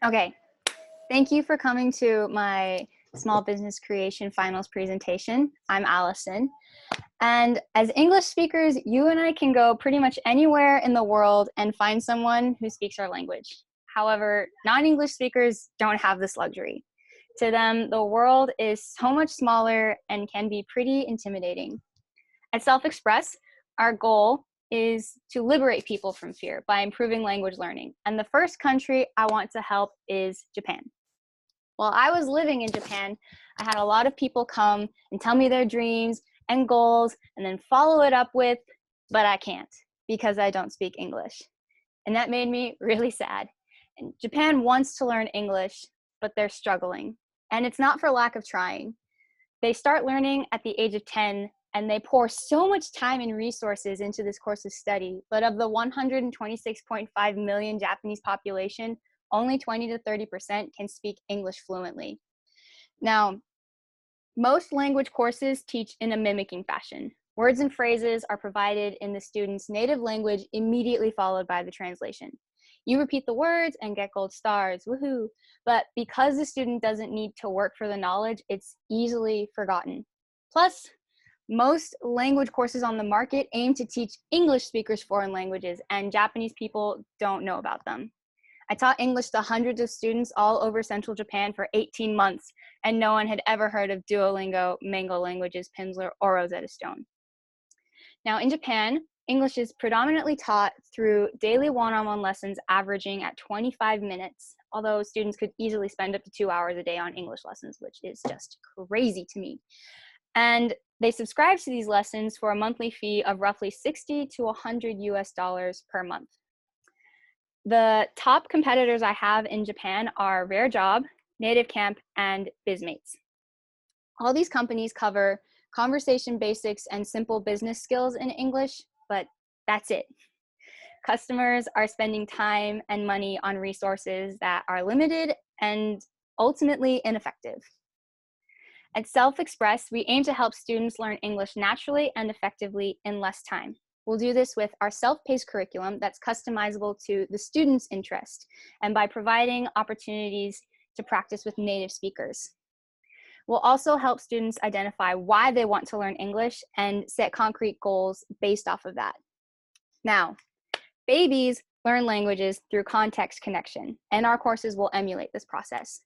Okay, thank you for coming to my small business creation finals presentation. I'm Allison. And as English speakers, you and I can go pretty much anywhere in the world and find someone who speaks our language. However, non-English speakers don't have this luxury. To them, the world is so much smaller and can be pretty intimidating. At Self-Express, our goal is to liberate people from fear by improving language learning. And the first country I want to help is Japan. While I was living in Japan, I had a lot of people come and tell me their dreams and goals and then follow it up with, but I can't because I don't speak English. And that made me really sad. And Japan wants to learn English, but they're struggling. And it's not for lack of trying. They start learning at the age of 10 and they pour so much time and resources into this course of study. But of the 126.5 million Japanese population, only 20 to 30% can speak English fluently. Now, most language courses teach in a mimicking fashion. Words and phrases are provided in the student's native language immediately followed by the translation. You repeat the words and get gold stars, woohoo! But because the student doesn't need to work for the knowledge, it's easily forgotten. Plus, most language courses on the market aim to teach English speakers foreign languages, and Japanese people don't know about them. I taught English to hundreds of students all over central Japan for 18 months, and no one had ever heard of Duolingo, Mango Languages, Pimsleur, or Rosetta Stone. Now, in Japan, English is predominantly taught through daily one-on-one lessons averaging at 25 minutes, although students could easily spend up to 2 hours a day on English lessons, which is just crazy to me. And they subscribe to these lessons for a monthly fee of roughly 60 to 100 US dollars per month. The top competitors I have in Japan are Rare Job, Native Camp, and BizMates. All these companies cover conversation basics and simple business skills in English, but that's it. Customers are spending time and money on resources that are limited and ultimately ineffective. At Self-Express, we aim to help students learn English naturally and effectively in less time. We'll do this with our self-paced curriculum that's customizable to the student's interest and by providing opportunities to practice with native speakers. We'll also help students identify why they want to learn English and set concrete goals based off of that. Now, babies learn languages through context connection, and our courses will emulate this process.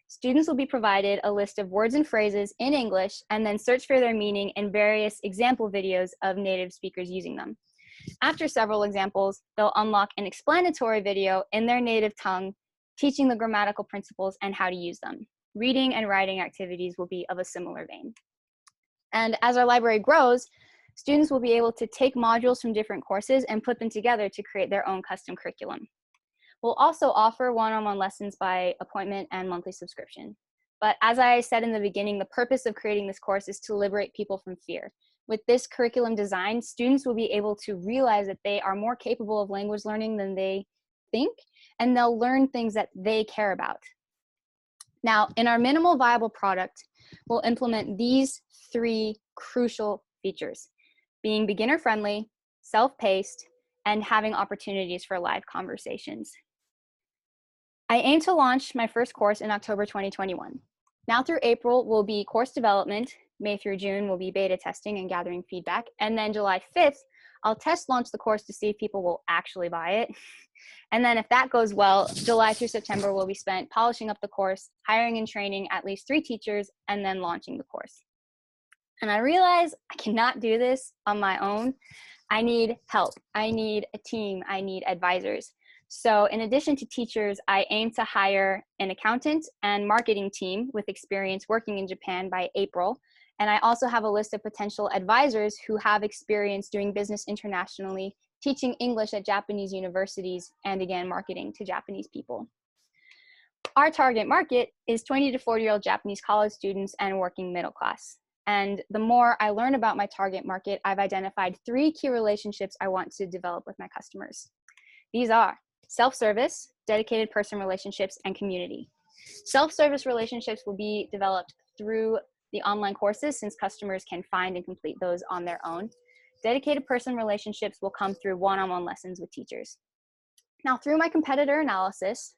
Students will be provided a list of words and phrases in English and then search for their meaning in various example videos of native speakers using them. After several examples, they'll unlock an explanatory video in their native tongue, teaching the grammatical principles and how to use them. Reading and writing activities will be of a similar vein. And as our library grows, students will be able to take modules from different courses and put them together to create their own custom curriculum. We'll also offer one-on-one lessons by appointment and monthly subscription. But as I said in the beginning, the purpose of creating this course is to liberate people from fear. With this curriculum design, students will be able to realize that they are more capable of language learning than they think, and they'll learn things that they care about. Now, in our minimal viable product, we'll implement these 3 crucial features: being beginner-friendly, self-paced, and having opportunities for live conversations. I aim to launch my first course in October 2021. Now through April will be course development, May through June will be beta testing and gathering feedback, and then July 5th, I'll test launch the course to see if people will actually buy it. And then if that goes well, July through September will be spent polishing up the course, hiring and training at least 3 teachers, and then launching the course. And I realize I cannot do this on my own. I need help. I need a team. I need advisors. So in addition to teachers, I aim to hire an accountant and marketing team with experience working in Japan by April. And I also have a list of potential advisors who have experience doing business internationally, teaching English at Japanese universities, and again, marketing to Japanese people. Our target market is 20 to 40-year-old Japanese college students and working middle class. And the more I learn about my target market, I've identified 3 key relationships I want to develop with my customers. These are self-service, dedicated person relationships, and community. Self-service relationships will be developed through the online courses since customers can find and complete those on their own. Dedicated person relationships will come through one-on-one lessons with teachers. Now, through my competitor analysis,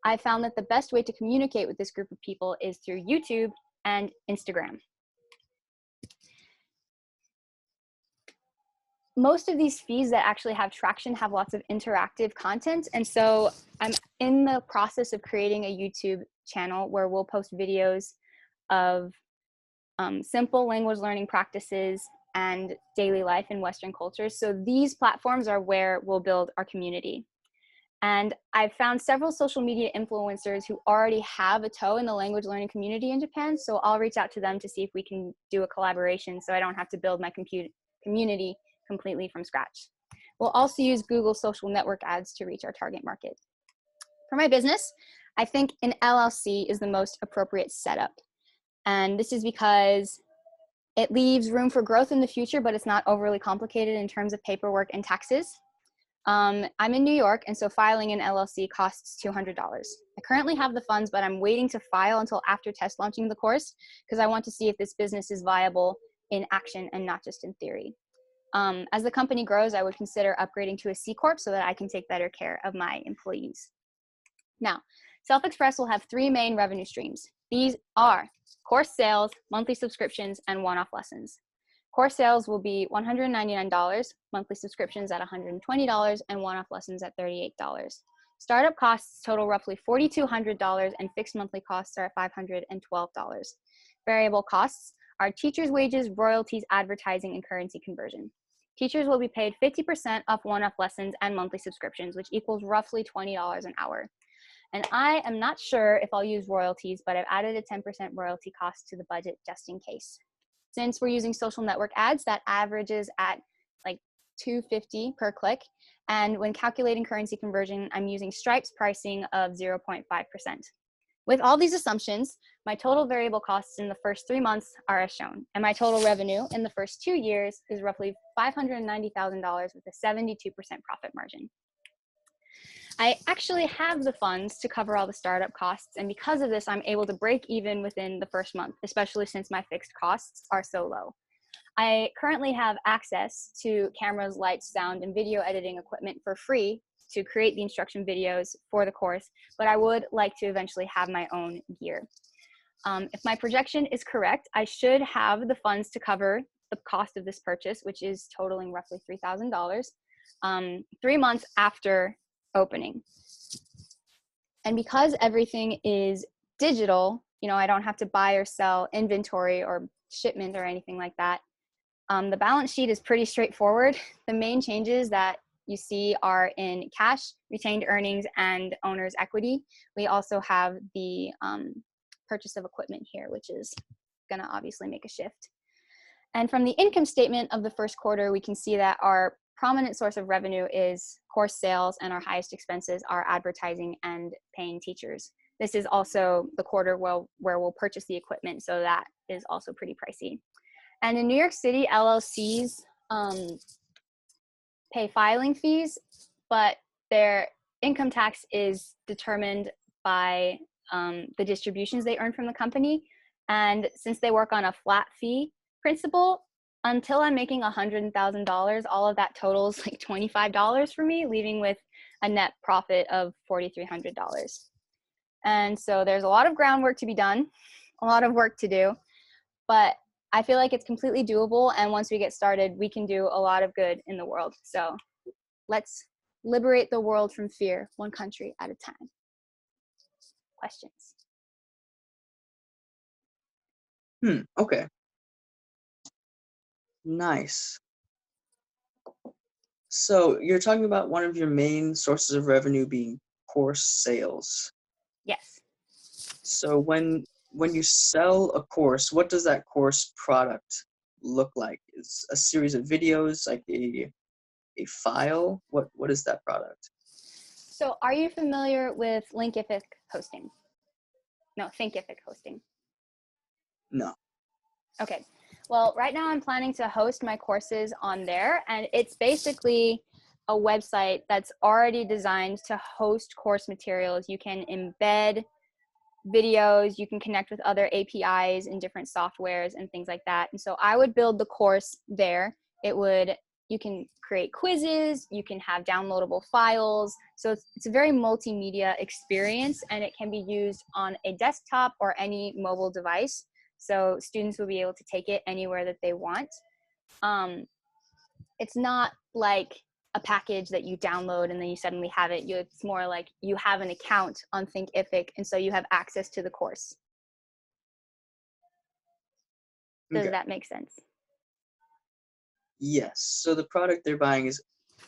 I found that the best way to communicate with this group of people is through YouTube and Instagram. Most of these feeds that actually have traction have lots of interactive content. And so I'm in the process of creating a YouTube channel where we'll post videos of simple language learning practices and daily life in Western cultures. So these platforms are where we'll build our community. And I've found several social media influencers who already have a toe in the language learning community in Japan. So I'll reach out to them to see if we can do a collaboration so I don't have to build my community completely from scratch. We'll also use Google social network ads to reach our target market. For my business, I think an LLC is the most appropriate setup. And this is because it leaves room for growth in the future, but it's not overly complicated in terms of paperwork and taxes. I'm in New York, and so filing an LLC costs $200. I currently have the funds, but I'm waiting to file until after test launching the course because I want to see if this business is viable in action and not just in theory. As the company grows, I would consider upgrading to a C Corp so that I can take better care of my employees. Now, Self-Express will have 3 main revenue streams. These are course sales, monthly subscriptions, and one-off lessons. Course sales will be $199, monthly subscriptions at $120, and one-off lessons at $38. Startup costs total roughly $4,200, and fixed monthly costs are at $512. Variable costs are teachers' wages, royalties, advertising, and currency conversion. Teachers will be paid 50% off one-off lessons and monthly subscriptions, which equals roughly $20 an hour. And I am not sure if I'll use royalties, but I've added a 10% royalty cost to the budget just in case. Since we're using social network ads, that averages at like $2.50 per click. And when calculating currency conversion, I'm using Stripe's pricing of 0.5%. With all these assumptions, my total variable costs in the first 3 months are as shown, and my total revenue in the first 2 years is roughly $590,000 with a 72% profit margin. I actually have the funds to cover all the startup costs, and because of this, I'm able to break even within the first month, especially since my fixed costs are so low. I currently have access to cameras, lights, sound, and video editing equipment for free to create the instruction videos for the course, but I would like to eventually have my own gear. If my projection is correct, I should have the funds to cover the cost of this purchase, which is totaling roughly $3,000, 3 months after opening. And because everything is digital, I don't have to buy or sell inventory or shipment or anything like that. The balance sheet is pretty straightforward. The main changes that you see are in cash, retained earnings, and owner's equity. We also have the purchase of equipment here, which is going to obviously make a shift. And from the income statement of the first quarter, we can see that our prominent source of revenue is course sales, and our highest expenses are advertising and paying teachers. This is also the quarter where we'll purchase the equipment, so that is also pretty pricey. And in New York City, LLCs pay filing fees, but their income tax is determined by the distributions they earn from the company. And since they work on a flat fee principle, until I'm making $100,000, all of that totals like $25 for me, leaving with a net profit of $4,300. And so there's a lot of groundwork to be done, a lot of work to do, but I feel like it's completely doable. And once we get started, we can do a lot of good in the world. So let's liberate the world from fear, one country at a time. Questions? Okay. Nice. So you're talking about one of your main sources of revenue being course sales. Yes. So when you sell a course, what does that course product look like? Is a series of videos, like a file? What is that product? So are you familiar with Thinkific hosting? No, Thinkific hosting. No. Okay. Well, right now I'm planning to host my courses on there, and it's basically a website that's already designed to host course materials. You can embed videos, you can connect with other APIs in different softwares and things like that. And so I would build the course there. It would you can create quizzes, you can have downloadable files. So it's a very multimedia experience, and it can be used on a desktop or any mobile device. So students will be able to take it anywhere that they want. It's not like a package that you download and then you suddenly have it. It's more like you have an account on Thinkific, and so you have access to the course. Does Okay. that make sense? Yes. So the product they're buying is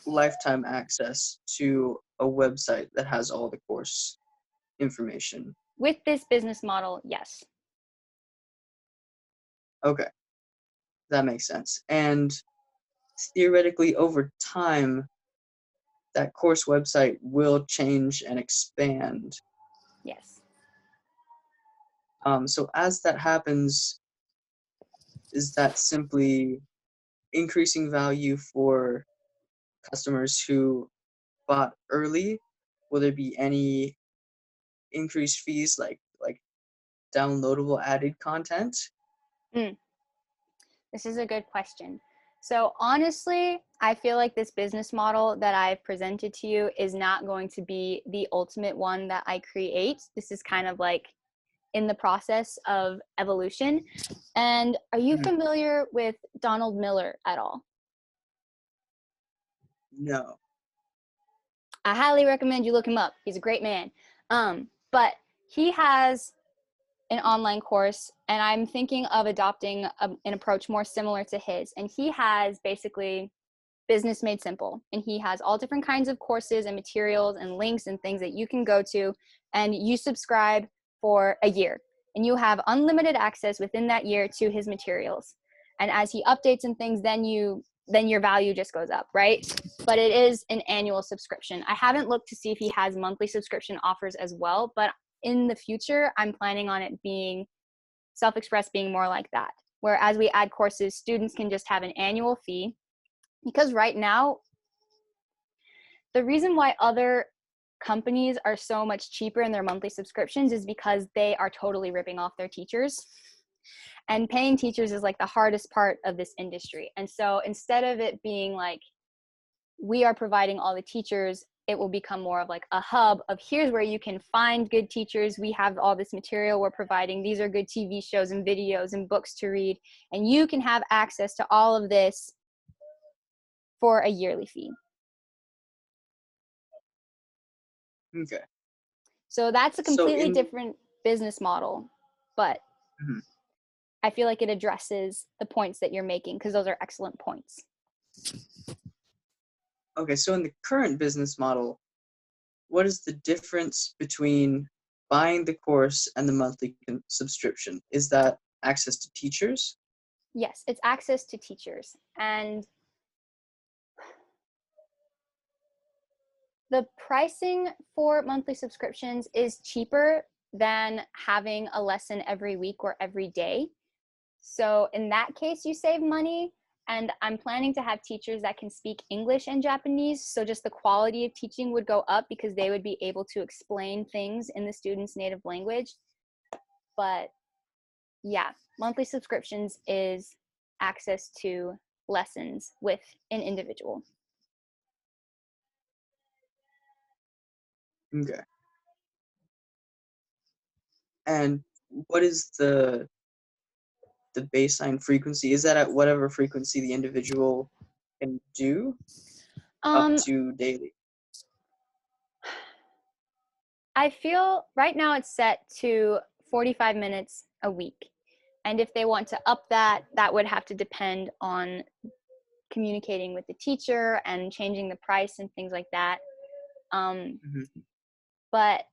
lifetime access to a website that has all the course information. With this business model, yes. Okay, that makes sense. And theoretically, over time, that course website will change and expand. Yes. So as that happens, is that simply increasing value for customers who bought early? Will there be any increased fees like downloadable added content? Mm, this is a good question. So honestly, I feel like this business model that I've presented to you is not going to be the ultimate one that I create. This is kind of like in the process of evolution. And are you Mhm. familiar with Donald Miller at all? No. I highly recommend you look him up. He's a great man. But he has an online course, and I'm thinking of adopting an approach more similar to his. And he has basically Business Made Simple, and he has all different kinds of courses and materials and links and things that you can go to, and you subscribe for a year, and you have unlimited access within that year to his materials. And as he updates and things, then your value just goes up, right? But it is an annual subscription. I haven't looked to see if he has monthly subscription offers as well, but in the future, I'm planning on it being Self-Express being more like that, where as we add courses, students can just have an annual fee. Because right now, the reason why other companies are so much cheaper in their monthly subscriptions is because they are totally ripping off their teachers. And paying teachers is like the hardest part of this industry. And so instead of it being like we are providing all the teachers, it will become more of like a hub of here's where you can find good teachers. We have all this material we're providing. These are good TV shows and videos and books to read. And you can have access to all of this for a yearly fee. Okay. So that's a So completely in different business model, but mhm. I feel like it addresses the points that you're making because those are excellent points. Okay, so in the current business model, what is the difference between buying the course and the monthly subscription? Is that access to teachers? Yes, it's access to teachers. And the pricing for monthly subscriptions is cheaper than having a lesson every week or every day. So in that case, you save money. And I'm planning to have teachers that can speak English and Japanese. So just the quality of teaching would go up because they would be able to explain things in the student's native language. But yeah, monthly subscriptions is access to lessons with an individual. Okay. And what is the baseline frequency? Is that at whatever frequency the individual can do up Um, to daily? I feel right now it's set to 45 minutes a week. And if they want to up that, that would have to depend on communicating with the teacher and changing the price and things like that. Mhm. But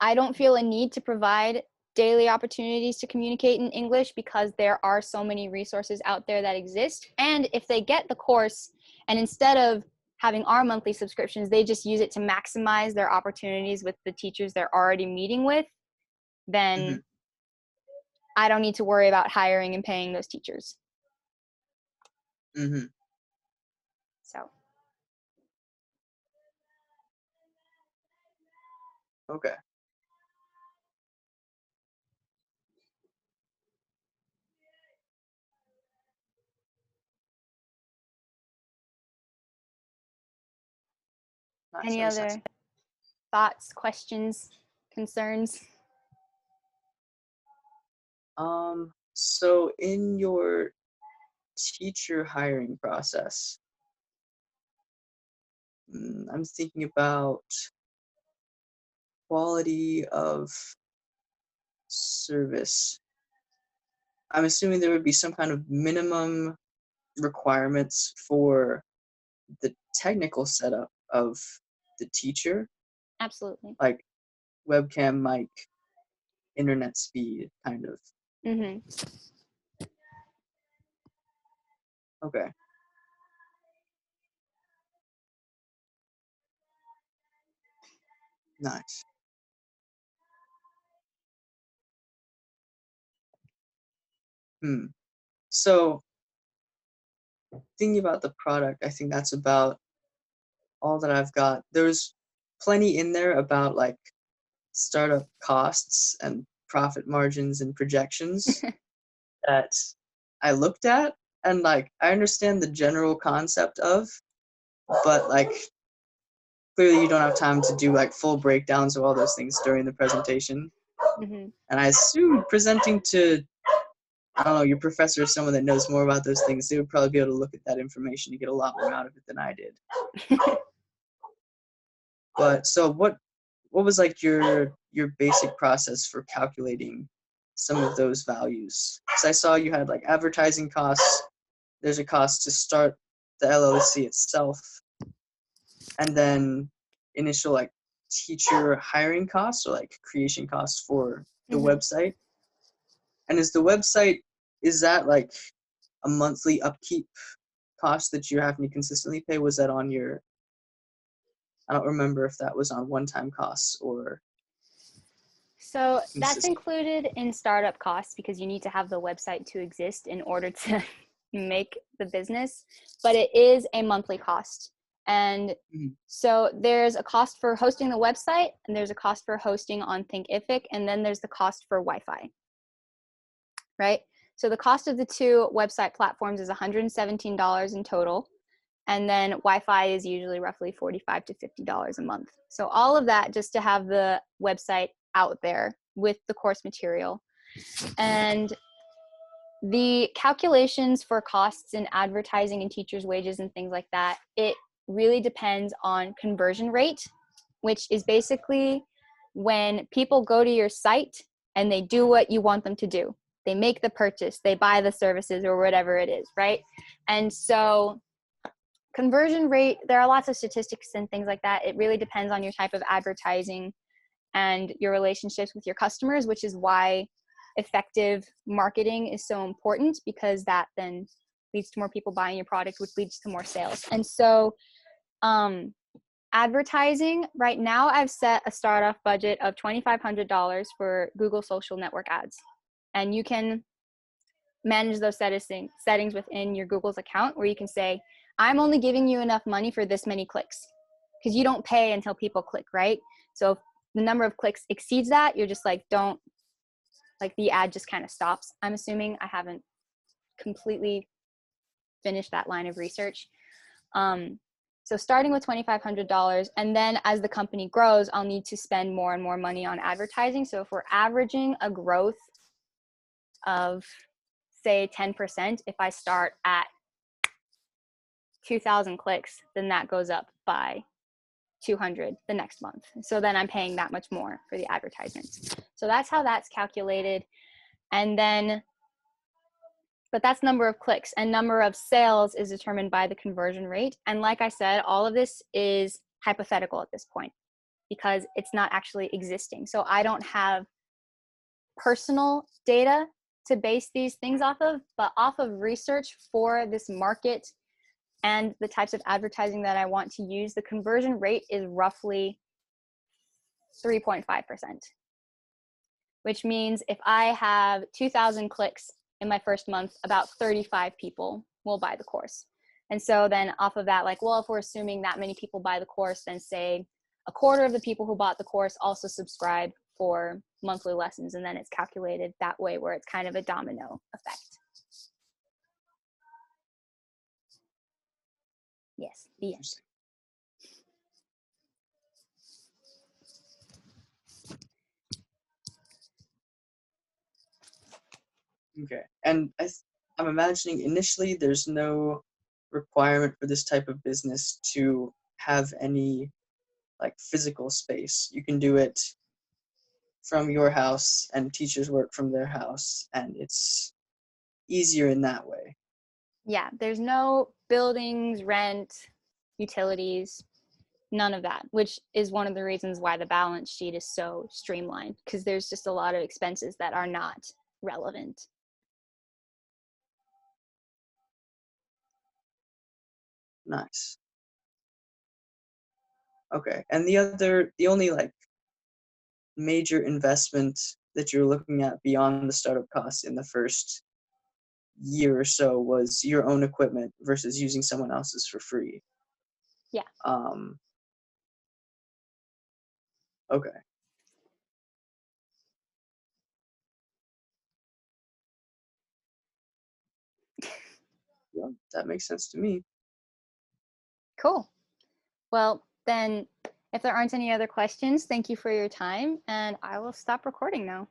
I don't feel a need to provide daily opportunities to communicate in English because there are so many resources out there that exist. And if they get the course and instead of having our monthly subscriptions, they just use it to maximize their opportunities with the teachers they're already meeting with, then Mhm. I don't need to worry about hiring and paying those teachers. Mhm. So Okay. Nice. Any That makes sense. other thoughts, questions, concerns? So in your teacher hiring process, I'm thinking about quality of service. I'm assuming there would be some kind of minimum requirements for the technical setup of the teacher, Absolutely. like webcam, mic, internet speed, kind of. Mm-hmm. Okay, nice. Hmm. So thinking about the product, I think that's about all that I've got. There's plenty in there about like startup costs and profit margins and projections that I looked at, and like I understand the general concept of, but like clearly you don't have time to do like full breakdowns of all those things during the presentation. Mm-hmm. And I assume presenting to, I don't know, your professor or someone that knows more about those things, they would probably be able to look at that information and get a lot more out of it than I did. But so what was like your basic process for calculating some of those values? Because I saw you had like advertising costs, there's a cost to start the LLC itself, and then initial like teacher hiring costs or like creation costs for the Mm-hmm. website. And is the website, is that like a monthly upkeep cost that you're having to consistently pay? Was that on your, I don't remember if that was on one-time costs or So that's consistent. included in startup costs because you need to have the website to exist in order to make the business, but it is a monthly cost. And Mhm. so there's a cost for hosting the website, and there's a cost for hosting on Thinkific, and then there's the cost for Wi-Fi, right? So the cost of the two website platforms is $117 in total. And then Wi-Fi is usually roughly $45 to $50 a month. So all of that just to have the website out there with the course material. And the calculations for costs in advertising and teachers' wages and things like that, it really depends on conversion rate, which is basically when people go to your site and they do what you want them to do. They make the purchase, they buy the services or whatever it is, right? And so conversion rate, there are lots of statistics and things like that. It really depends on your type of advertising and your relationships with your customers, which is why effective marketing is so important, because that then leads to more people buying your product, which leads to more sales. And so advertising, right now I've set a start-off budget of $2,500 for Google social network ads. And you can manage those settings within your Google's account, where you can say, I'm only giving you enough money for this many clicks, because you don't pay until people click, right? So if the number of clicks exceeds that, you're just like, don't, like the ad just kind of stops. I'm assuming, I haven't completely finished that line of research. So starting with $2,500, and then as the company grows, I'll need to spend more and more money on advertising. So if we're averaging a growth of say 10%, if I start at 2,000 clicks, then that goes up by 200 the next month. So then I'm paying that much more for the advertisements. So that's how that's calculated. And then, but that's number of clicks, and number of sales is determined by the conversion rate. And like I said, all of this is hypothetical at this point because it's not actually existing. So I don't have personal data to base these things off of, but off of research for this market and the types of advertising that I want to use, the conversion rate is roughly 3.5%, which means if I have 2,000 clicks in my first month, about 35 people will buy the course. And so then off of that, like, well, if we're assuming that many people buy the course, then say a quarter of the people who bought the course also subscribe for monthly lessons. And then it's calculated that way, where it's kind of a domino effect. Yes, the end. Okay. And I'm imagining initially there's no requirement for this type of business to have any like physical space. You can do it from your house and teachers work from their house, and it's easier in that way. Yeah, there's no buildings, rent, utilities, none of that, which is one of the reasons why the balance sheet is so streamlined, because there's just a lot of expenses that are not relevant. Nice. Okay. And the only like major investment that you're looking at beyond the startup costs in the first year or so was your own equipment versus using someone else's for free. Yeah. Um, okay. Yeah, that makes sense to me. Cool. Well, then, if there aren't any other questions, thank you for your time, and I will stop recording now.